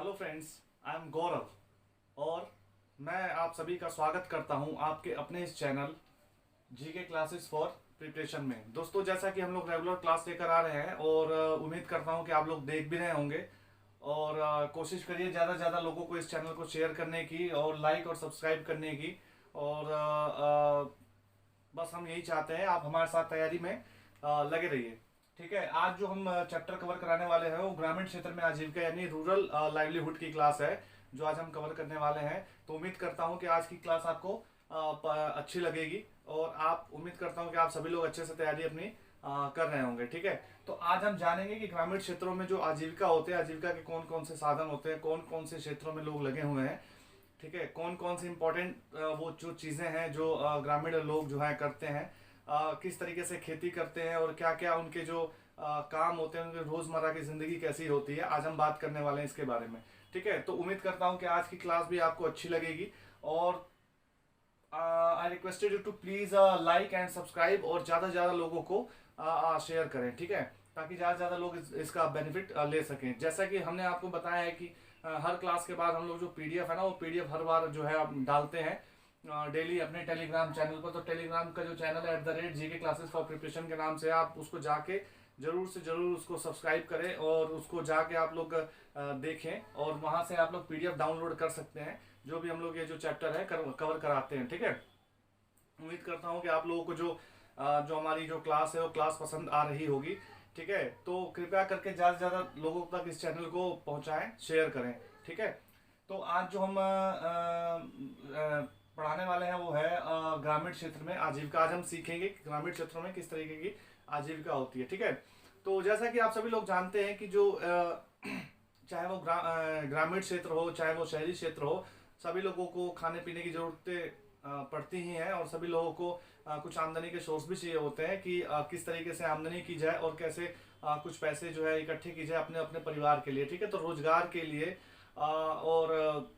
Hello friends, I am गौरव और मैं आप सभी का स्वागत करता हूं आपके अपने इस channel GK classes for preparation में। दोस्तों, जैसा कि हम लोग रेगुलर क्लास लेकर आ रहे हैं और उम्मीद करता हूं कि आप लोग देख भी रहे होंगे और कोशिश करिए ज़्यादा से ज़्यादा लोगों को इस चैनल को शेयर करने की और लाइक और सब्सक्राइब करने की। और बस हम यही चाहते हैं, आप हमारे साथ तैयारी में लगे रहिए। ठीक है, आज जो हम चैप्टर कवर कराने वाले हैं वो ग्रामीण क्षेत्र में आजीविका यानी रूरल लाइवलीहुड की क्लास है जो आज हम कवर करने वाले हैं। तो उम्मीद करता हूं कि आज की क्लास आपको अच्छी लगेगी और आप उम्मीद करता हूं कि आप सभी लोग अच्छे से तैयारी अपनी कर रहे होंगे। ठीक है, तो आज हम जानेंगे कि ग्रामीण क्षेत्रों में जो आजीविका होते हैं, आजीविका के कौन कौन से साधन होते हैं, कौन कौन से क्षेत्रों में लोग लगे हुए हैं। ठीक है, कौन कौन सी इंपॉर्टेंट वो जो चीज़ें हैं जो ग्रामीण लोग जो है करते हैं, किस तरीके से खेती करते हैं और क्या क्या उनके जो काम होते हैं, उनकी रोज़मर्रा की ज़िंदगी कैसी होती है, आज हम बात करने वाले हैं इसके बारे में। ठीक है, तो उम्मीद करता हूँ कि आज की क्लास भी आपको अच्छी लगेगी और I requested you to please like and subscribe और ज़्यादा से ज़्यादा लोगों को शेयर करें। ठीक है, ताकि ज़्यादा से ज़्यादा लोग इसका बेनिफिट ले सकें। जैसा कि हमने आपको बताया है कि हर क्लास के बाद हम लोग जो पीडीएफ है ना, वो पीडीएफ हर बार जो है आप डालते हैं डेली अपने टेलीग्राम चैनल पर। तो टेलीग्राम का जो चैनल है @GK क्लासेस फॉर प्रिपरेशन के नाम से, आप उसको जाके जरूर से जरूर उसको सब्सक्राइब करें और उसको जाके आप लोग देखें और वहां से आप लोग पीडीएफ डाउनलोड कर सकते हैं जो भी हम लोग ये जो चैप्टर है कवर कराते हैं। ठीक है, उम्मीद करता हूँ कि आप लोगों को जो हमारी जो क्लास है वो क्लास पसंद आ रही होगी। ठीक है, तो कृपया करके ज़्यादा से ज़्यादा लोगों तक इस चैनल को पहुँचाएं, शेयर करें। ठीक है, तो आज जो हम पढ़ाने वाले हैं वो है ग्रामीण क्षेत्र में आजीविका। आज हम सीखेंगे कि ग्रामीण क्षेत्रों में किस तरीके की आजीविका होती है। ठीक है, तो जैसा कि आप सभी लोग जानते हैं कि जो चाहे वो ग्रामीण क्षेत्र हो चाहे वो शहरी क्षेत्र हो, सभी लोगों को खाने पीने की जरूरतें पड़ती ही हैं और सभी लोगों को कुछ आमदनी के सोर्स भी चाहिए होते हैं कि किस तरीके से आमदनी की जाए और कैसे कुछ पैसे जो है इकट्ठे की जाए अपने अपने परिवार के लिए। ठीक है, तो रोजगार के लिए और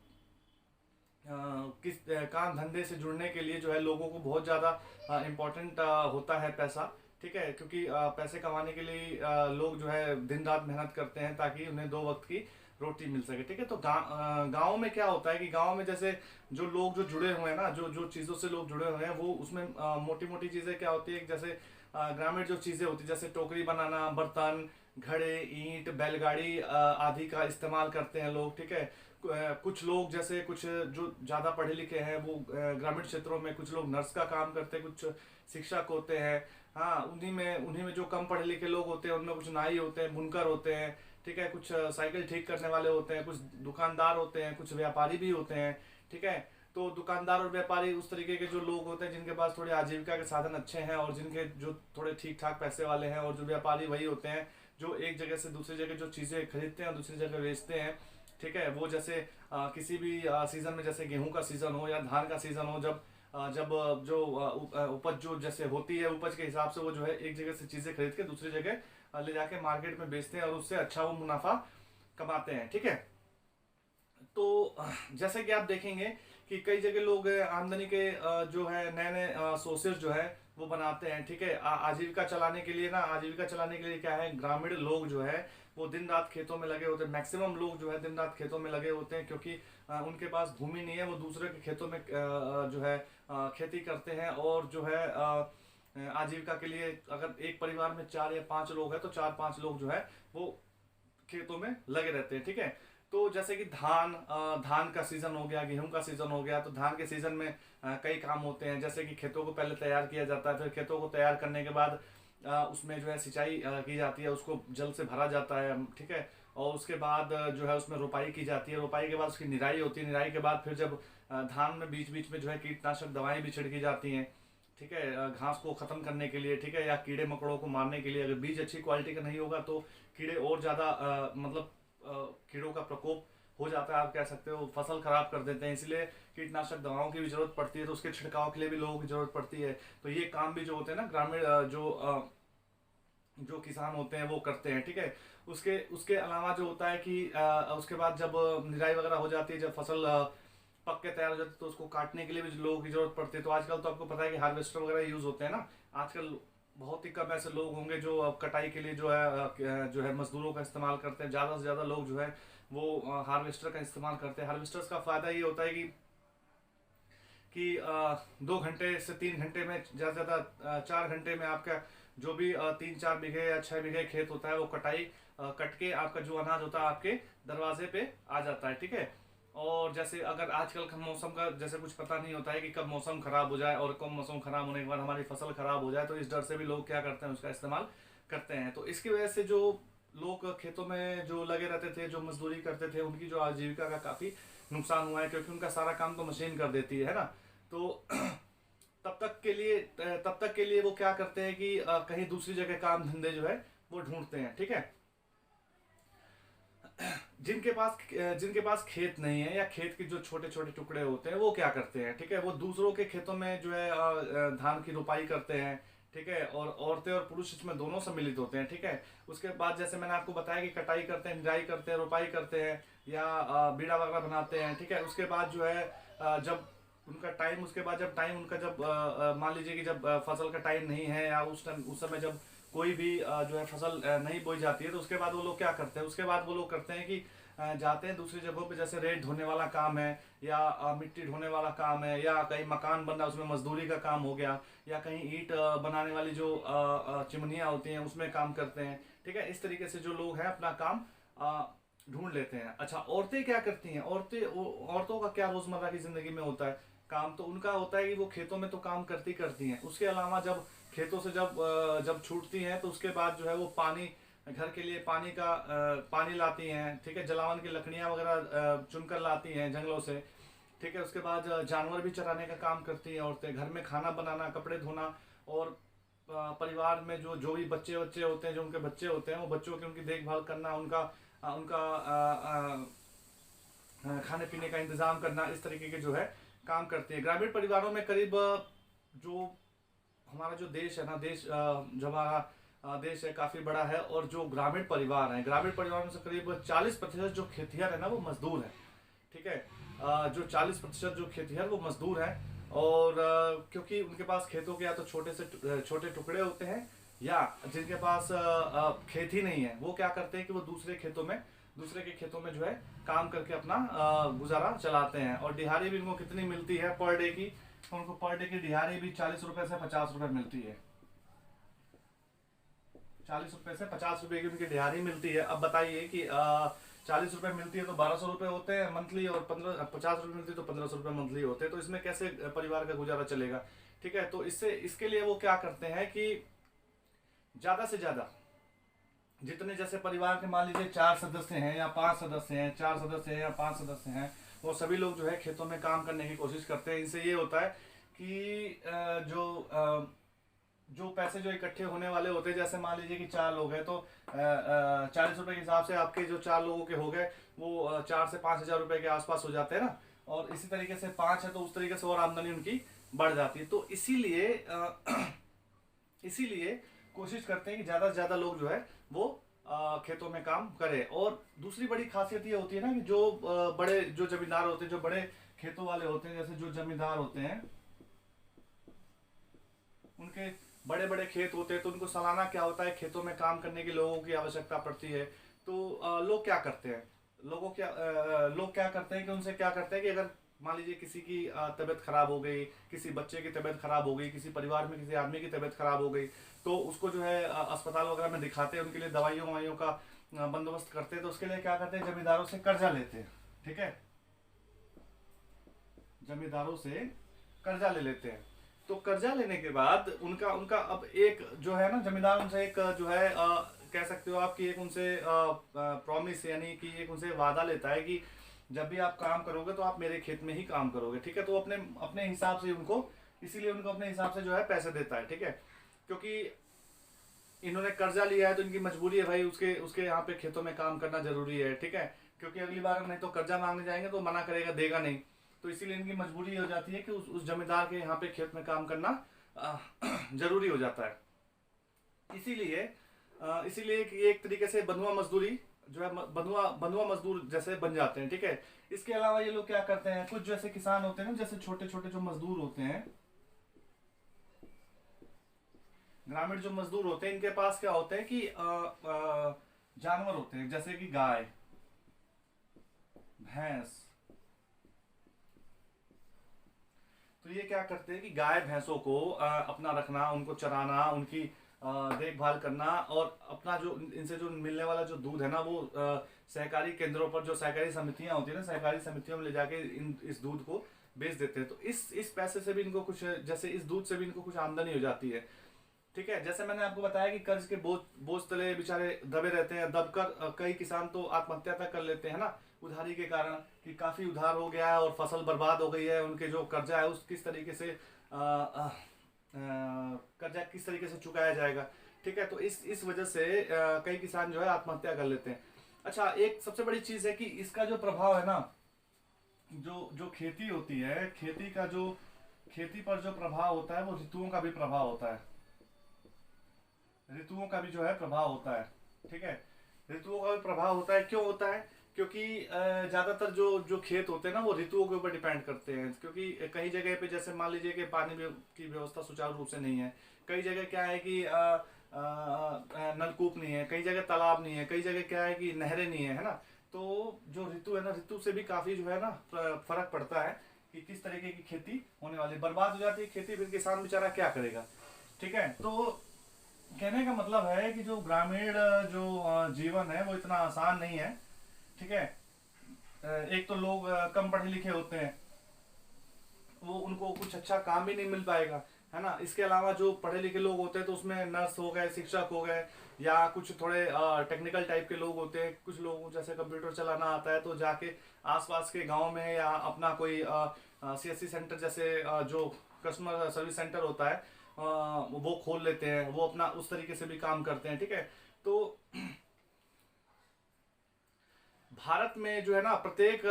किस काम धंधे से जुड़ने के लिए जो है लोगों को बहुत ज़्यादा इम्पोर्टेंट होता है पैसा। ठीक है, क्योंकि पैसे कमाने के लिए लोग जो है दिन रात मेहनत करते हैं ताकि उन्हें 2 वक्त की रोटी मिल सके। ठीक है, तो गाँव में क्या होता है कि गाँव में जैसे जो लोग जो जुड़े हुए हैं ना, जो जो चीज़ों से लोग जुड़े हुए हैं वो उसमें मोटी मोटी चीज़ें क्या होती है, जैसे ग्रामीण जो चीज़ें होती है जैसे टोकरी बनाना, बर्तन, घड़े, ईंट, बैलगाड़ी आदि का इस्तेमाल करते हैं लोग। ठीक है, कुछ लोग जैसे कुछ जो ज़्यादा पढ़े लिखे हैं वो ग्रामीण क्षेत्रों में कुछ लोग नर्स का काम करते हैं, कुछ शिक्षक होते हैं। हाँ, उन्हीं में जो कम पढ़े लिखे लोग होते हैं उनमें कुछ नाई होते हैं, बुनकर होते हैं। ठीक है, कुछ साइकिल ठीक करने वाले होते हैं, कुछ दुकानदार होते हैं, कुछ व्यापारी भी होते हैं। ठीक है, तो दुकानदार और व्यापारी उस तरीके के जो लोग होते हैं जिनके पास थोड़ी आजीविका के साधन अच्छे हैं और जिनके जो थोड़े ठीक ठाक पैसे वाले हैं। और जो व्यापारी वही होते हैं जो एक जगह से दूसरी जगह जो चीज़ें खरीदते हैं और दूसरी जगह बेचते हैं। ठीक है, वो जैसे किसी भी सीजन में, जैसे गेहूं का सीजन हो या धान का सीजन हो, जब जो उपज जो जैसे होती है, उपज के हिसाब से वो जो है एक जगह से चीज़ें खरीद के दूसरी जगह ले जाके मार्केट में बेचते हैं और उससे अच्छा वो मुनाफा कमाते हैं। ठीक है, तो जैसे कि आप देखेंगे कि कई जगह लोग आमदनी के जो है नए नए सोर्सेज जो है वो बनाते हैं। ठीक है, आजीविका चलाने के लिए ना, आजीविका चलाने के लिए क्या है, ग्रामीण लोग जो है वो दिन रात खेतों में लगे होते हैं। मैक्सिमम लोग जो है दिन रात खेतों में लगे होते हैं क्योंकि उनके पास भूमि नहीं है, वो दूसरे के खेतों में जो है खेती करते हैं। और जो है आजीविका के लिए अगर एक परिवार में 4 या 5 लोग हैं तो 4-5 लोग जो है वो खेतों में लगे रहते हैं। ठीक है, तो जैसे कि धान का सीजन हो गया, गेहूं का सीजन हो गया, तो धान के सीजन में कई काम होते हैं। जैसे कि खेतों को पहले तैयार किया जाता है, फिर खेतों को तैयार करने के बाद उसमें जो है सिंचाई की जाती है, उसको जल से भरा जाता है। ठीक है, और उसके बाद जो है उसमें रोपाई की जाती है, रोपाई के बाद उसकी निराई होती है, निराई के बाद फिर जब धान में बीच बीच में जो है कीटनाशक दवाएं भी छिड़की जाती हैं। ठीक है, घास को खत्म करने के लिए। ठीक है, या कीड़े मकोड़ों को मारने के लिए। अगर बीज अच्छी क्वालिटी का नहीं होगा तो कीड़े और ज़्यादा मतलब कीड़ों का प्रकोप हो जाता है, आप कह सकते हो, फसल खराब कर देते हैं। इसलिए कीटनाशक दवाओं की भी जरूरत पड़ती है, तो उसके छिड़काव के लिए भी लोगों की जरूरत पड़ती है। तो ये काम भी जो होते हैं ना ग्रामीण जो किसान होते हैं वो करते हैं। ठीक है, उसके उसके अलावा जो होता है कि उसके बाद जब निराई वगैरह हो जाती है, जब फसल पक के तैयार हो जाती है तो उसको काटने के लिए भी लोगों की जरूरत पड़ती है। तो आजकल तो आपको पता है कि हार्वेस्टर वगैरह यूज होते हैं ना आजकल। बहुत ही कम ऐसे लोग होंगे जो अब कटाई के लिए जो है मजदूरों का इस्तेमाल करते हैं। ज़्यादा से ज़्यादा लोग जो है वो हार्वेस्टर का इस्तेमाल करते हैं। हार्वेस्टर्स का फ़ायदा ये होता है कि 2 घंटे से 3 घंटे में, ज़्यादा से ज़्यादा 4 घंटे में आपका जो भी 3-4 बीघे या 6 बीघे खेत होता है वो कट के आपका जो अनाज होता है आपके दरवाजे पे आ जाता है, ठीक है। और जैसे अगर आजकल का मौसम का जैसे कुछ पता नहीं होता है कि कब मौसम खराब हो जाए, और कब मौसम खराब होने के बाद हमारी फसल खराब हो जाए, तो इस डर से भी लोग क्या करते हैं, उसका इस्तेमाल करते हैं। तो इसकी वजह से जो लोग खेतों में जो लगे रहते थे, जो मजदूरी करते थे, उनकी जो आजीविका का काफ़ी नुकसान हुआ है, क्योंकि उनका सारा काम तो मशीन कर देती है ना। तो तब तक के लिए वो क्या करते हैं कि कहीं दूसरी जगह काम धंधे जो है वो ढूंढते हैं, ठीक है। जिनके पास खेत नहीं है, या खेत के जो छोटे छोटे टुकड़े होते हैं, वो क्या करते हैं, ठीक है, वो दूसरों के खेतों में जो है धान की रोपाई करते हैं, ठीक है। और औरतें और पुरुष इसमें दोनों सम्मिलित होते हैं, ठीक है। उसके बाद जैसे मैंने आपको बताया कि कटाई करते हैं, निराई करते हैं, रोपाई करते हैं, या बीड़ा वगैरह बनाते हैं, ठीक है। उसके बाद जो है जब उनका टाइम उसके बाद जब टाइम उनका जब मान लीजिए कि जब फसल का टाइम नहीं है, या उस समय जब कोई भी जो है फसल नहीं बोई जाती है, तो उसके बाद वो लोग क्या करते हैं, उसके बाद वो लोग करते हैं कि जाते हैं दूसरी जगहों पे, जैसे रेत ढोने वाला काम है, या मिट्टी ढोने वाला काम है, या कहीं मकान बन रहा है उसमें मजदूरी का काम हो गया, या कहीं ईंट बनाने वाली जो चिमनियाँ होती हैं उसमें काम करते हैं, ठीक है। इस तरीके से जो लोग हैं अपना काम ढूंढ लेते हैं। अच्छा, औरतें क्या करती हैं? औरतों का क्या रोजमर्रा की जिंदगी में होता है काम? तो उनका होता है कि वो खेतों में तो काम करती करती हैं, उसके अलावा जब खेतों से जब छूटती हैं, तो उसके बाद जो है वो पानी, घर के लिए पानी लाती हैं, ठीक है। जलावन की लकड़ियाँ वगैरह चुनकर लाती हैं जंगलों से, ठीक है। उसके बाद जानवर भी चराने का काम करती हैं औरतें, घर में खाना बनाना, कपड़े धोना, और परिवार में जो जो भी बच्चे बच्चे होते हैं, जो उनके बच्चे होते हैं, वो बच्चों की उनकी देखभाल करना, उनका उनका खाने पीने का इंतजाम करना, इस तरीके के जो है काम करती है। ग्रामीण परिवारों में करीब जो हमारा जो देश है ना, जो हमारा देश है काफ़ी बड़ा है, और जो ग्रामीण परिवार हैं, ग्रामीण परिवार में से करीब 40% जो खेतिहर है ना वो मजदूर है, ठीक है। जो 40% जो खेतिहर वो मजदूर हैं, और क्योंकि उनके पास खेतों के या तो छोटे टुकड़े होते हैं, या जिनके पास खेत ही नहीं है, वो क्या करते हैं कि वो दूसरे के खेतों में जो है काम करके अपना गुजारा चलाते हैं। और दिहाड़ी भी उनको कितनी मिलती है पर डे की? उनको पर डे की दिहाड़ी भी 40 रुपए से 50 रुपए मिलती है। 40 रुपए से 50 रुपए की उनकी दिहाड़ी मिलती है। अब बताइए कि 40 रुपए मिलती है तो 1200 रुपए होते हैं मंथली, और 50 रुपए मिलती है तो 1500 रुपए मंथली होते हैं। तो इसमें कैसे परिवार का गुजारा चलेगा, ठीक है। तो इसके लिए वो क्या करते हैं कि ज्यादा से ज्यादा जितने, जैसे परिवार के मान लीजिए 4 सदस्य हैं, या 5 सदस्य हैं, 4 सदस्य हैं, या 5 सदस्य हैं, वो सभी लोग जो है खेतों में काम करने की कोशिश करते हैं। इनसे ये होता है कि जो पैसे जो इकट्ठे होने वाले होते हैं, जैसे मान लीजिए कि 4 लोग हैं, तो 40 रुपए के हिसाब से आपके जो 4 लोगों के हो गए, वो 4 से 5 हजार रुपए के आसपास हो जाते हैं ना। और इसी तरीके से 5 है तो उस तरीके से और आमदनी उनकी बढ़ जाती है। तो इसीलिए कोशिश करते हैं कि ज्यादा से ज्यादा लोग जो है वो खेतों में काम करें। और दूसरी बड़ी खासियत ये होती है ना कि जो बड़े जो जमींदार होते हैं, जो बड़े खेतों वाले होते हैं, जैसे जो जमींदार होते हैं उनके बड़े बड़े खेत होते हैं, तो उनको सालाना क्या होता है, खेतों में काम करने के लोगों की आवश्यकता पड़ती है। तो लोग क्या करते हैं, लोग क्या करते हैं कि उनसे क्या करते हैं कि अगर मान लीजिए किसी की तबीयत खराब हो गई, किसी बच्चे की तबीयत खराब हो गई, किसी परिवार में किसी आदमी की तबीयत खराब हो गई, तो उसको जो है अस्पताल वगैरह में दिखाते हैं, उनके लिए दवाइयों ववाइयों का बंदोबस्त करते हैं। तो उसके लिए क्या करते हैं, जमींदारों से कर्जा लेते हैं, ठीक है। जमींदारों से कर्जा ले लेते हैं। तो कर्जा लेने के बाद उनका उनका अब एक जो है ना, जमींदार उनसे एक जो है कह सकते हो आप कि एक उनसे प्रॉमिस, यानी कि एक उनसे वादा लेता है कि जब भी आप काम करोगे तो आप मेरे खेत में ही काम करोगे, ठीक है। तो अपने अपने हिसाब से उनको, इसीलिए उनको अपने हिसाब से जो है पैसे देता है, ठीक है। क्योंकि इन्होंने कर्जा लिया है तो इनकी मजबूरी है भाई, उसके उसके यहाँ पे खेतों में काम करना जरूरी है, ठीक है। क्योंकि अगली बार नहीं तो कर्जा मांगने जाएंगे तो मना करेगा, देगा नहीं। तो इसीलिए इनकी मजबूरी हो जाती है कि उस जमींदार के यहाँ पे खेत में काम करना जरूरी हो जाता है। इसीलिए एक तरीके से बंधुआ मजदूरी जो है, बंधुआ मजदूर जैसे बन जाते हैं, ठीक है। इसके अलावा ये लोग क्या करते हैं, कुछ जैसे किसान होते हैं ना, जैसे छोटे छोटे जो मजदूर होते हैं, ग्रामीण जो मजदूर होते हैं इनके पास क्या होते हैं कि जानवर होते हैं, जैसे कि गाय, भैंस। तो ये क्या करते हैं कि गाय भैंसों को अपना रखना, उनको चराना, उनकी देखभाल करना, और अपना जो इनसे जो मिलने वाला जो दूध है ना, वो सहकारी केंद्रों पर, जो सहकारी समितियां होती है ना, सहकारी समितियों में ले जाके इस दूध को बेच देते हैं। तो इस पैसे से भी इनको कुछ, जैसे इस दूध से भी इनको कुछ आमदनी हो जाती है। ठीक है, जैसे मैंने आपको बताया कि कर्ज के बोझ बोझ तले बेचारे दबे रहते हैं, दबकर कई किसान तो आत्महत्या तक कर लेते हैं ना, उधारी के कारण, कि काफी उधार हो गया है और फसल बर्बाद हो गई है, उनके जो कर्जा है उस किस तरीके से कर्जा किस तरीके से चुकाया जाएगा। ठीक है, तो इस वजह से कई किसान जो है आत्महत्या कर लेते हैं। अच्छा, एक सबसे बड़ी चीज है कि इसका जो प्रभाव है ना, जो जो खेती होती है, खेती पर जो प्रभाव होता है वो ऋतुओं का भी प्रभाव होता है, ऋतुओं का भी जो है प्रभाव होता है। ठीक है, ऋतुओं का भी प्रभाव होता है, क्यों होता है? क्योंकि ज्यादातर जो जो खेत होते हैं ना वो ऋतुओं के ऊपर डिपेंड करते हैं, क्योंकि कई जगह पे जैसे मान लीजिए कि पानी की व्यवस्था सुचारू रूप से नहीं है, कई जगह क्या है कि नलकूप नहीं है, कई जगह तालाब नहीं है, कई जगह क्या है कि नहरें नहीं है, है ना। तो जो ऋतु है ना, ऋतु से भी काफी जो है ना फर्क पड़ता है कि किस तरीके की खेती होने वाली, बर्बाद हो जाती है खेती, फिर किसान बेचारा क्या करेगा। ठीक है, तो कहने का मतलब है कि जो ग्रामीण जो जीवन है वो इतना आसान नहीं है। ठीक है, एक तो लोग कम पढ़े लिखे होते हैं, वो उनको कुछ अच्छा काम भी नहीं मिल पाएगा, है ना। इसके अलावा जो पढ़े लिखे लोग होते हैं तो उसमें नर्स हो गए, शिक्षक हो गए, या कुछ थोड़े टेक्निकल टाइप के लोग होते हैं, कुछ लोगों को जैसे कंप्यूटर चलाना आता है तो जाके आसपास के गांव में या अपना कोई सीएससी सेंटर जैसे जो कस्टमर सर्विस सेंटर होता है वो खोल लेते हैं, वो अपना उस तरीके से भी काम करते हैं। ठीक है, तो भारत में जो है ना, प्रत्येक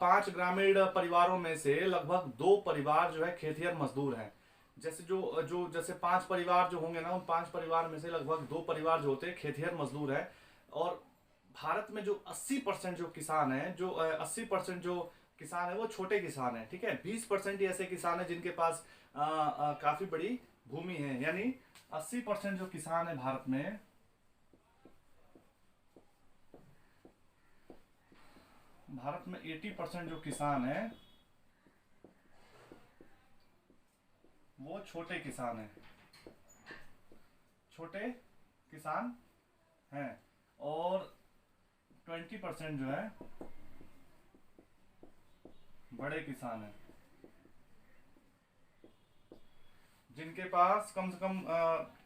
5 ग्रामीण परिवारों में से लगभग 2 परिवार जो है खेतिहर मजदूर हैं। जैसे जो जो जैसे 5 परिवार जो होंगे ना, उन 5 परिवार में से लगभग 2 परिवार जो होते हैं खेतिहर मजदूर है। और भारत में जो 80% जो किसान है, जो 80% जो किसान है वो छोटे किसान है। ठीक है, 20% ही ऐसे किसान है जिनके पास काफी बड़ी भूमि है, यानी 80% जो किसान है भारत में 80% जो किसान है वो छोटे किसान है, छोटे किसान हैं। और 20% जो है बड़े किसान हैं, जिनके पास कम से कम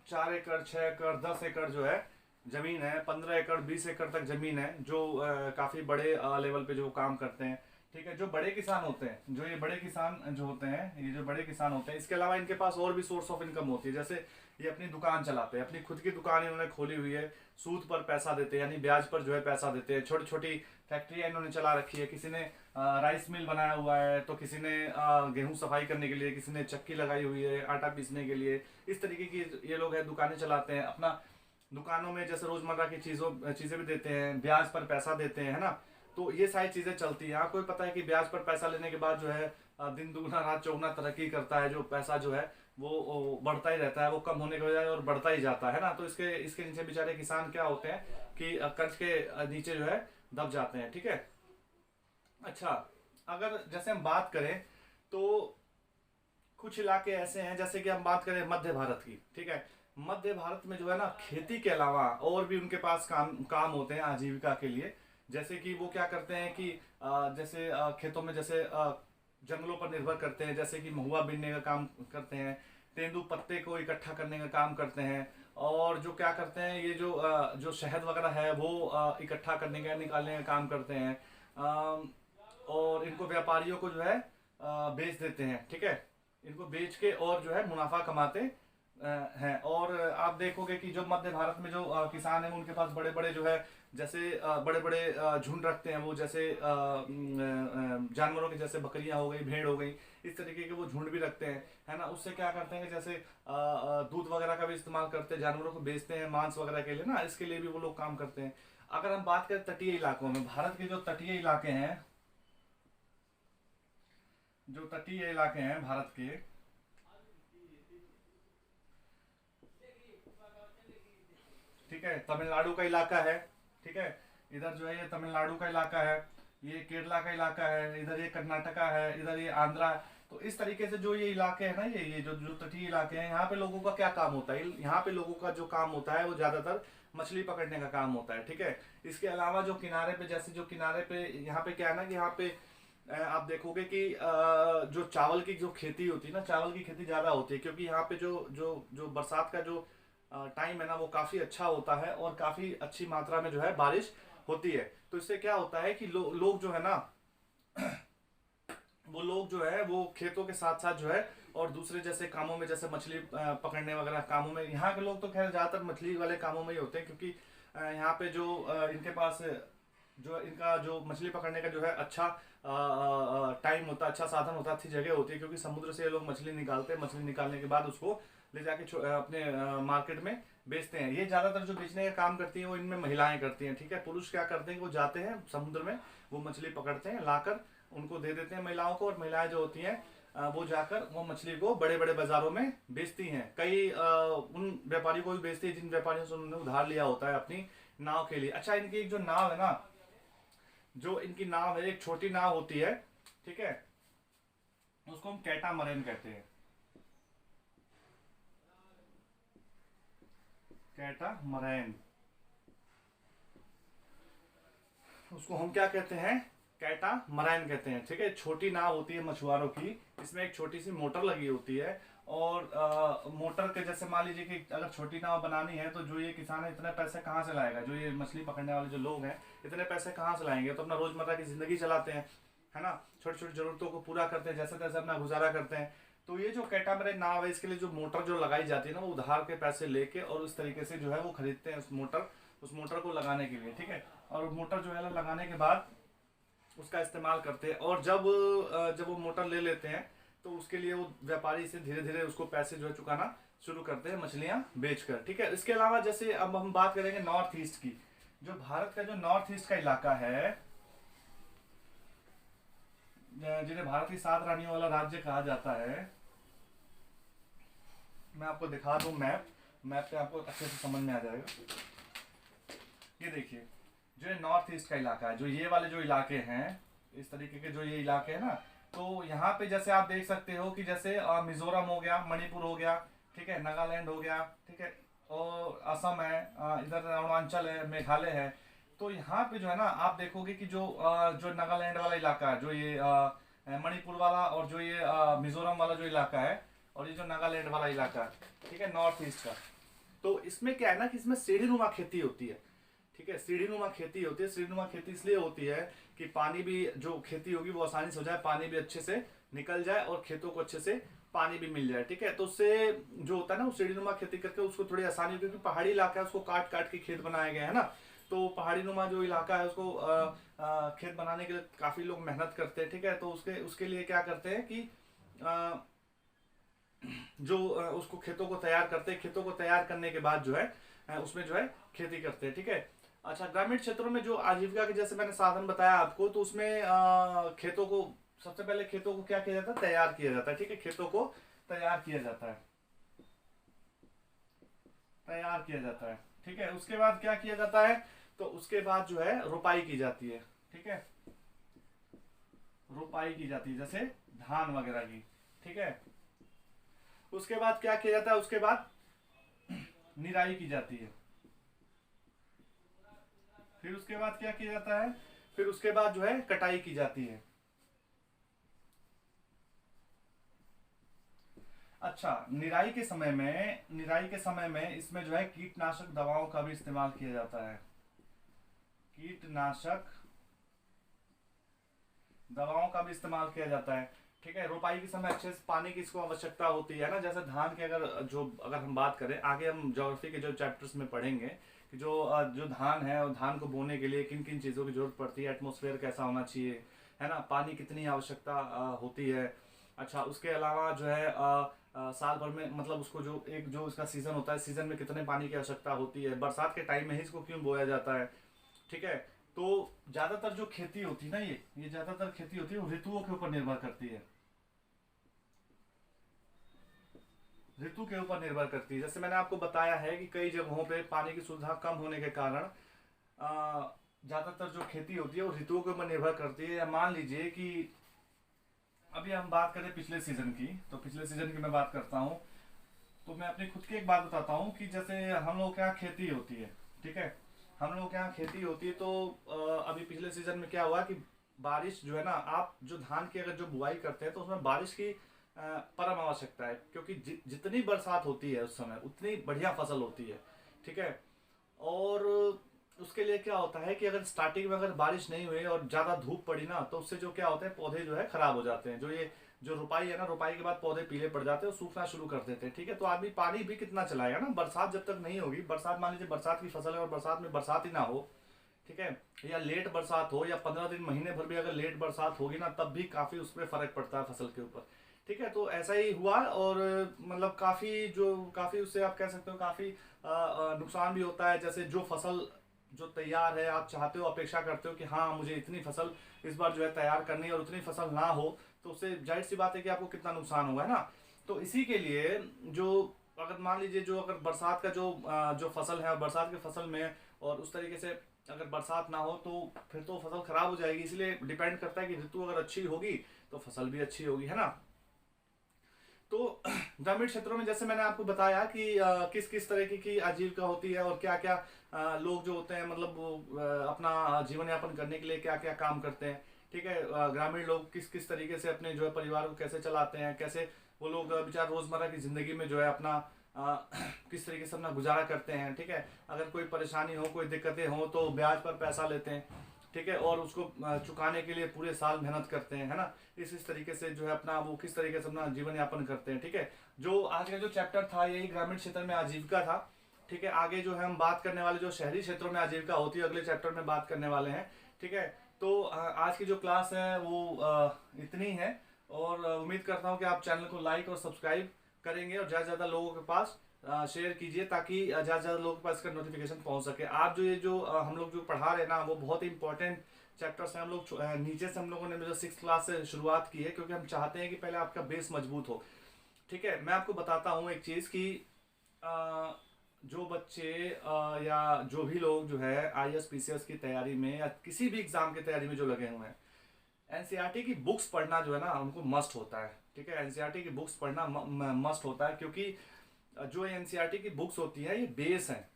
4 एकड़, 6 एकड़, 10 एकड़ जो है जमीन है, 15 एकड़, 20 एकड़ तक जमीन है, जो काफी बड़े लेवल पे जो काम करते हैं। ठीक है, जो बड़े किसान होते हैं, जो ये बड़े किसान जो होते हैं, ये जो बड़े किसान होते हैं, इसके अलावा इनके पास और भी सोर्स ऑफ इनकम होती है। जैसे ये अपनी दुकान चलाते हैं, अपनी खुद की दुकान इन्होंने खोली हुई है, सूद पर पैसा देते हैं, यानी ब्याज पर जो है पैसा देते हैं। छोटी छोटी फैक्ट्रियां इन्होंने चला रखी है, किसी ने राइस मिल बनाया हुआ है, तो किसी ने गेहूं सफाई करने के लिए, किसी ने चक्की लगाई हुई है आटा पीसने के लिए। इस तरीके की ये लोग है दुकानें चलाते हैं। अपना दुकानों में जैसे रोजमर्रा की चीजें भी देते हैं, ब्याज पर पैसा देते हैं, है ना। तो ये सारी चीजें चलती हैं। आपको भी पता है कि ब्याज पर पैसा लेने के बाद जो है दिन दुगना रात चौगुना तरक्की करता है, जो पैसा जो है वो बढ़ता ही रहता है, वो कम होने के बजाय और बढ़ता ही जाता है ना। तो इसके इसके नीचे बेचारे किसान क्या होते हैं कि कर्ज के नीचे जो है दब जाते हैं। ठीक है, अच्छा, अगर जैसे हम बात करें तो कुछ इलाके ऐसे हैं, जैसे कि हम बात करें मध्य भारत की। ठीक है, मध्य भारत में जो है ना, खेती के अलावा और भी उनके पास काम होते हैं आजीविका के लिए। जैसे कि वो क्या करते हैं कि जैसे खेतों में जैसे जंगलों पर निर्भर करते हैं, जैसे कि महुआ बीनने का काम करते हैं, तेंदू पत्ते को इकट्ठा करने का काम करते हैं, और जो क्या करते हैं, ये जो शहद वगैरह है वो इकट्ठा करने का, निकालने का काम करते हैं। और इनको व्यापारियों को जो है बेच देते हैं। ठीक है, इनको बेच के और जो है मुनाफा कमाते हैं। और आप देखोगे कि जो मध्य भारत में जो किसान हैं उनके पास बड़े बड़े जो है, जैसे बड़े बड़े झुंड रखते हैं वो, जैसे जानवरों के, जैसे बकरियां हो गई, भेड़ हो गई, इस तरीके के वो झुंड भी रखते हैं, है ना। उससे क्या करते हैं, जैसे दूध वगैरह का भी इस्तेमाल करते हैं, जानवरों को बेचते हैं मांस वगैरह के लिए ना, इसके लिए भी वो लोग काम करते हैं। अगर हम बात करें तटीय इलाकों में, भारत के जो तटीय इलाके हैं, भारत के, ठीक है, तमिलनाडु का इलाका है। ठीक है, इधर जो है ये तमिलनाडु का इलाका है, ये केरला का इलाका है, इधर ये कर्नाटका है, इधर ये आंध्रा है। तो इस तरीके से जो ये इलाके हैं ना, ये जो जो तटीय इलाके हैं, यहाँ पे लोगों का क्या काम होता है, यहाँ पे लोगों का जो काम होता है वो ज्यादातर मछली पकड़ने का काम होता है। ठीक है, इसके अलावा जो किनारे पे, जैसे जो किनारे पे यहाँ पे क्या है ना कि यहाँ पे आप देखोगे कि जो चावल की जो खेती होती है ना, चावल की खेती ज्यादा होती है, क्योंकि यहाँ पे जो जो जो बरसात का जो टाइम है ना वो काफी अच्छा होता है और काफी अच्छी मात्रा में जो है बारिश होती है। तो इससे क्या होता है कि लोग जो है ना वो लोग जो है वो खेतों के साथ साथ जो है और दूसरे जैसे कामों में, जैसे मछली पकड़ने वगैरह कामों में, यहाँ के लोग तो खैर ज्यादातर मछली वाले कामों में ही होते हैं, क्योंकि यहाँ पे जो इनके पास जो इनका जो मछली पकड़ने का जो है अच्छा टाइम होता है, अच्छा साधन होता है, अच्छी जगह होती है, क्योंकि समुद्र से ये लोग मछली निकालते हैं, मछली निकालने के बाद उसको ले जाके अपने मार्केट में बेचते हैं। ये ज्यादातर जो बेचने का काम करती है वो इनमें महिलाएं करती हैं। ठीक है, पुरुष क्या करते हैं, वो जाते हैं समुद्र में, वो मछली पकड़ते हैं, लाकर उनको दे देते हैं महिलाओं को, और महिलाएं जो होती हैं वो जाकर वो मछली को बड़े बड़े बाजारों में बेचती हैं। कई उन व्यापारियों को भी बेचती है जिन व्यापारियों से उन्होंने उधार लिया होता है अपनी नाव के लिए। अच्छा, इनकी एक जो नाव है ना, जो इनकी नाव है, एक छोटी नाव होती है, ठीक है, उसको हम कैटामरैन कहते हैं, कैटामरैन, उसको हम क्या कहते हैं, कैटामरैन कहते हैं। ठीक है, छोटी नाव होती है मछुआरों की, इसमें एक छोटी सी मोटर लगी होती है, और मोटर के जैसे मान लीजिए कि अगर छोटी नाव बनानी है तो जो ये किसान है इतने पैसे कहाँ से लाएगा, जो ये मछली पकड़ने वाले जो लोग हैं इतने पैसे कहाँ से लाएंगे, तो अपना रोजमर्रा की जिंदगी चलाते हैं, है ना, छोटी छोटी जरूरतों को पूरा करते हैं, जैसे तैसे अपना गुजारा करते हैं। तो ये जो कैटामरैन नाव है, इसके लिए जो मोटर जो लगाई जाती है ना, वो उधार के पैसे लेके और उस तरीके से जो है वो खरीदते हैं उस मोटर को लगाने के लिए। ठीक है, और मोटर जो है लगाने के बाद उसका इस्तेमाल करते हैं, और जब वो मोटर ले लेते हैं तो उसके लिए वो व्यापारी से धीरे धीरे उसको पैसे जो है चुकाना शुरू करते हैं मछलियां बेचकर। ठीक है, इसके अलावा जैसे अब हम बात करेंगे नॉर्थ ईस्ट की, जो भारत का जो नॉर्थ ईस्ट का इलाका है, जिन्हें भारत की 7 रानियों वाला राज्य कहा जाता है, मैं आपको दिखा दूं मैप पे आपको अच्छे से समझ में आ जाएगा। ये देखिए, जो नॉर्थ ईस्ट का इलाका है, जो ये वाले जो इलाके हैं, इस तरीके के जो ये इलाके हैं ना, तो यहाँ पे जैसे आप देख सकते हो कि जैसे मिजोरम हो गया, मणिपुर हो गया, ठीक है, नागालैंड हो गया, ठीक है, और असम है, इधर अरुणाचल है, मेघालय है। तो यहाँ पे जो है ना आप देखोगे कि जो नागालैंड वाला इलाका है, जो ये मणिपुर वाला, और जो ये मिजोरम वाला जो इलाका है, और ये जो नागालैंड वाला इलाका है, ठीक है, नॉर्थ ईस्ट का, तो इसमें क्या है ना कि इसमें सीढ़ीनुमा खेती होती है। ठीक है, सीढ़ीनुमा खेती होती है। सीढ़ीनुमा खेती इसलिए होती है कि पानी भी, जो खेती होगी वो आसानी से हो जाए, पानी भी अच्छे से निकल जाए और खेतों को अच्छे से पानी भी मिल जाए। ठीक है, तो उससे जो होता है ना, वो सीढ़ीनुमा खेती करके उसको थोड़ी आसानी होती है, क्योंकि पहाड़ी इलाका है, उसको काट काट के खेत बनाया गया है ना, तो पहाड़ी नुमा जो इलाका है उसको खेत बनाने के लिए काफी लोग मेहनत करते हैं। ठीक है, तो उसके लिए क्या करते हैं कि उसको खेतों को तैयार करते हैं, खेतों को तैयार करने के बाद जो है उसमें जो है खेती करते हैं। ठीक है, अच्छा, ग्रामीण क्षेत्रों में जो आजीविका के जैसे मैंने साधन बताया आपको, तो उसमें खेतों को, सबसे पहले खेतों को क्या किया जाता है, तैयार किया जाता है। ठीक है, खेतों को तैयार किया जाता है, तैयार किया जाता है। ठीक है, उसके बाद क्या किया जाता है, तो उसके बाद जो है रोपाई की जाती है। ठीक है, रोपाई की जाती है जैसे धान वगैरह की। ठीक है, उसके बाद क्या किया जाता है, उसके बाद निराई की जाती है। फिर उसके बाद क्या किया जाता है, फिर उसके बाद जो है कटाई की जाती है। अच्छा, निराई के समय में इसमें जो है कीटनाशक दवाओं का भी इस्तेमाल किया जाता है। कीटनाशक दवाओं का भी इस्तेमाल किया जाता है। ठीक है, रोपाई के समय अच्छे से पानी की इसको आवश्यकता होती है ना, जैसे धान के अगर हम बात करें, आगे हम ज्योग्राफी के जो चैप्टर्स में पढ़ेंगे कि जो धान है, और धान को बोने के लिए किन किन चीज़ों की जरूरत पड़ती है, एटमॉस्फेयर कैसा होना चाहिए, है ना, पानी कितनी आवश्यकता होती है। अच्छा, उसके अलावा जो है साल भर में, मतलब उसको जो इसका सीजन होता है, सीजन में कितने पानी की आवश्यकता होती है, बरसात के टाइम में ही इसको क्यों बोया जाता है। ठीक है, तो ज्यादातर जो खेती होती है ना, ये ज्यादातर खेती होती है वो ऋतुओं के ऊपर निर्भर करती है। ऋतु के ऊपर निर्भर करती है। जैसे मैंने आपको बताया है कि कई जगहों पे पानी की सुविधा कम होने के कारण ज़्यादातर जो खेती होती है वो ऋतुओं के ऊपर निर्भर करती है। या मान लीजिए कि अभी हम बात करें पिछले सीजन की, तो पिछले सीजन की मैं बात करता हूँ। तो मैं अपनी खुद की एक बात बताता हूँ कि जैसे हम लोग के यहाँ खेती होती है, ठीक है, हम लोग के यहाँ खेती होती है। तो अभी पिछले सीजन में क्या हुआ कि बारिश जो है ना, आप जो धान की अगर जो बुआई करते हैं तो उसमें बारिश की परम आवश्यकता है, क्योंकि जितनी बरसात होती है उस समय उतनी बढ़िया फसल होती है, ठीक है। और उसके लिए क्या होता है कि अगर स्टार्टिंग में अगर बारिश नहीं हुई और ज़्यादा धूप पड़ी ना, तो उससे जो क्या होता है, पौधे जो है खराब हो जाते हैं। जो रुपाई है ना, रुपाई के बाद पौधे पीले पड़ जाते हैं और सूखना शुरू कर देते हैं, ठीक है। तो आदमी पानी भी कितना चलाएगा ना, बरसात जब तक नहीं होगी, बरसात मान लीजिए बरसात की फसल है और बरसात में बरसात ही ना हो, ठीक है, या लेट बरसात हो, या 15 दिन महीने भर भी अगर लेट बरसात होगी ना, तब भी काफ़ी उसमें फर्क पड़ता है फसल के ऊपर, ठीक है। तो ऐसा ही हुआ और मतलब काफ़ी उससे आप कह सकते हो काफ़ी नुकसान भी होता है। जैसे जो फसल जो तैयार है, आप चाहते हो, अपेक्षा करते हो कि हाँ मुझे इतनी फसल इस बार जो है तैयार करनी है, और उतनी फसल ना हो तो उससे जाहिर सी बात है कि आपको कितना नुकसान होगा, है ना। तो इसी के लिए जो अगर मान लीजिए जो अगर बरसात का जो फसल है, बरसात की फसल में और उस तरीके से अगर बरसात ना हो तो फिर तो फसल खराब हो जाएगी। इसलिए डिपेंड करता है कि ऋतु अगर अच्छी होगी तो फसल भी अच्छी होगी, है ना। तो ग्रामीण क्षेत्रों में जैसे मैंने आपको बताया कि किस किस तरीके की आजीविका होती है और क्या क्या लोग जो होते हैं, मतलब वो अपना जीवन यापन करने के लिए क्या क्या काम करते हैं, ठीक है। ग्रामीण लोग किस किस तरीके से अपने जो है परिवार को कैसे चलाते हैं, कैसे वो लोग बेचारे रोजमर्रा की जिंदगी में जो है अपना किस तरीके से अपना गुजारा करते हैं, ठीक है। अगर कोई परेशानी हो, कोई दिक्कतें हो तो ब्याज पर पैसा लेते हैं, ठीक है, और उसको चुकाने के लिए पूरे साल मेहनत करते हैं, है ना। इस तरीके से जो है अपना वो किस तरीके से अपना जीवन यापन करते हैं, ठीक है। जो आज का जो चैप्टर था यही ग्रामीण क्षेत्र में आजीविका था, ठीक है। आगे जो है हम बात करने वाले जो शहरी क्षेत्रों में आजीविका होती है अगले चैप्टर में बात करने वाले हैं, ठीक है। तो आज की जो क्लास है वो इतनी है, और उम्मीद करता हूँ कि आप चैनल को लाइक और सब्सक्राइब करेंगे और ज़्यादा से ज़्यादा लोगों के पास शेयर कीजिए, ताकि ज़्यादा से ज़्यादा लोगों के पास इसका नोटिफिकेशन पहुंच सके। आप जो हम लोग जो पढ़ा रहे हैं ना, वो बहुत ही इंपॉर्टेंट चैप्टर्स हैं। हम लोग नीचे से हम लोगों ने 6th क्लास से शुरुआत की है, क्योंकि हम चाहते हैं कि पहले आपका बेस मजबूत हो, ठीक है। मैं आपको बताता हूँ एक चीज़ कि जो बच्चे या जो भी लोग जो है IAS PCS की तैयारी में या किसी भी एग्जाम की तैयारी में जो लगे हुए हैं, NCERT की बुक्स पढ़ना जो है ना उनको मस्ट होता है, ठीक है। NCERT की बुक्स पढ़ना मस्ट होता है, क्योंकि जो NCERT की बुक्स होती है ये बेस है,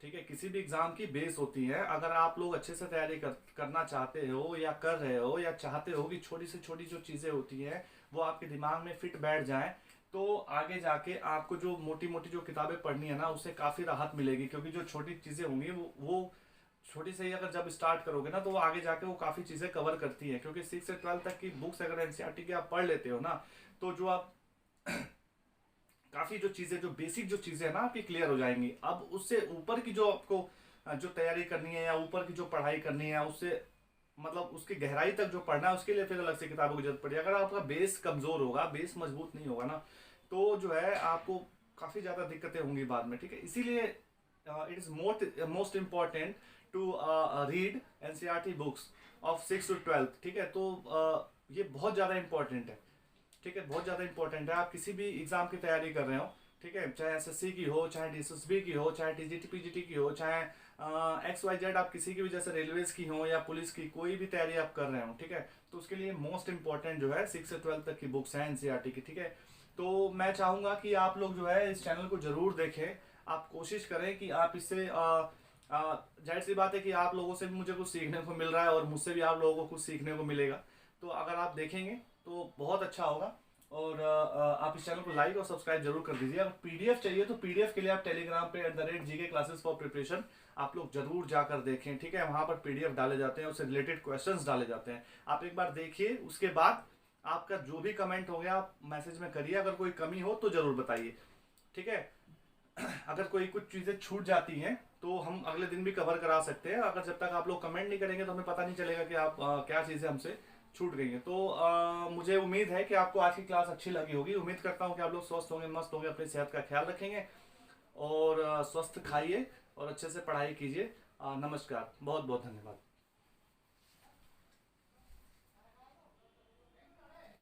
ठीक है, किसी भी एग्जाम की बेस होती है। अगर आप लोग अच्छे से तैयारी करना चाहते हो या कर रहे हो या चाहते हो कि छोटी से छोटी जो चीज़ें होती हैं वो आपके दिमाग में फिट बैठ जाएं, तो आगे जाके आपको जो मोटी मोटी जो किताबें पढ़नी है ना उससे काफ़ी राहत मिलेगी, क्योंकि जो छोटी चीज़ें होंगी वो छोटी से ही अगर जब स्टार्ट करोगे ना तो वो आगे जाके वो काफ़ी चीज़ें कवर करती है। क्योंकि 6 से 12 तक की बुक्स अगर NCERT की आप पढ़ लेते हो ना, तो जो आप काफ़ी जो चीज़ें जो बेसिक जो चीज़ें है ना आपकी क्लियर हो जाएंगी। अब उससे ऊपर की जो आपको जो तैयारी करनी है या ऊपर की जो पढ़ाई करनी है उससे मतलब उसकी गहराई तक जो पढ़ना है उसके लिए फिर अलग से किताबों की जरूरत पड़ेगी। अगर आपका बेस कमज़ोर होगा, बेस मजबूत नहीं होगा ना, तो जो है आपको काफ़ी ज़्यादा दिक्कतें होंगी बाद में, ठीक है। इसीलिए it is most important to read NCERT books of 6 to 12, ठीक है। तो ये बहुत ज़्यादा इंपॉर्टेंट है, ठीक है, बहुत ज़्यादा इंपॉर्टेंट है। आप किसी भी एग्जाम की तैयारी कर रहे हो, ठीक है, चाहे SSC की हो, चाहे DSSB की हो, चाहे TGT PGT की हो, चाहे XYZ आप किसी की भी जैसे रेलवेज की हो या पुलिस की कोई भी तैयारी आप कर रहे हो, ठीक है, तो उसके लिए मोस्ट इंपॉर्टेंट जो है 6 से 12 तक की बुक्स हैं NCERT की, ठीक है। तो मैं चाहूँगा कि आप लोग जो है इस चैनल को ज़रूर देखें, आप कोशिश करें कि आप इससे जाहिर सी बात है कि आप लोगों से भी मुझे कुछ सीखने को मिल रहा है और मुझसे भी आप लोगों को कुछ सीखने को मिलेगा। तो अगर आप देखेंगे तो बहुत अच्छा होगा, और आप इस चैनल को लाइक और सब्सक्राइब जरूर कर दीजिए। अगर PDF चाहिए तो PDF के लिए आप टेलीग्राम पे @GK क्लासेस फॉर प्रिपरेशन आप लोग जरूर जाकर देखें, ठीक है। वहाँ पर PDF डाले जाते हैं, उससे रिलेटेड क्वेश्चंस डाले जाते हैं। आप एक बार देखिए, उसके बाद आपका जो भी कमेंट हो गया आप मैसेज में करिए। अगर कोई कमी हो तो जरूर बताइए, ठीक है। अगर कोई कुछ चीज़ें छूट जाती हैं तो हम अगले दिन भी कवर करा सकते हैं। अगर जब तक आप लोग कमेंट नहीं करेंगे तो हमें पता नहीं चलेगा कि आप क्या चीज़ें हमसे छूट गई हैं। तो मुझे उम्मीद है कि आपको आज की क्लास अच्छी लगी होगी। उम्मीद करता हूँ कि आप लोग स्वस्थ होंगे, मस्त होंगे, अपनी सेहत का ख्याल रखेंगे और स्वस्थ खाइए और अच्छे से पढ़ाई कीजिए। नमस्कार, बहुत बहुत धन्यवाद।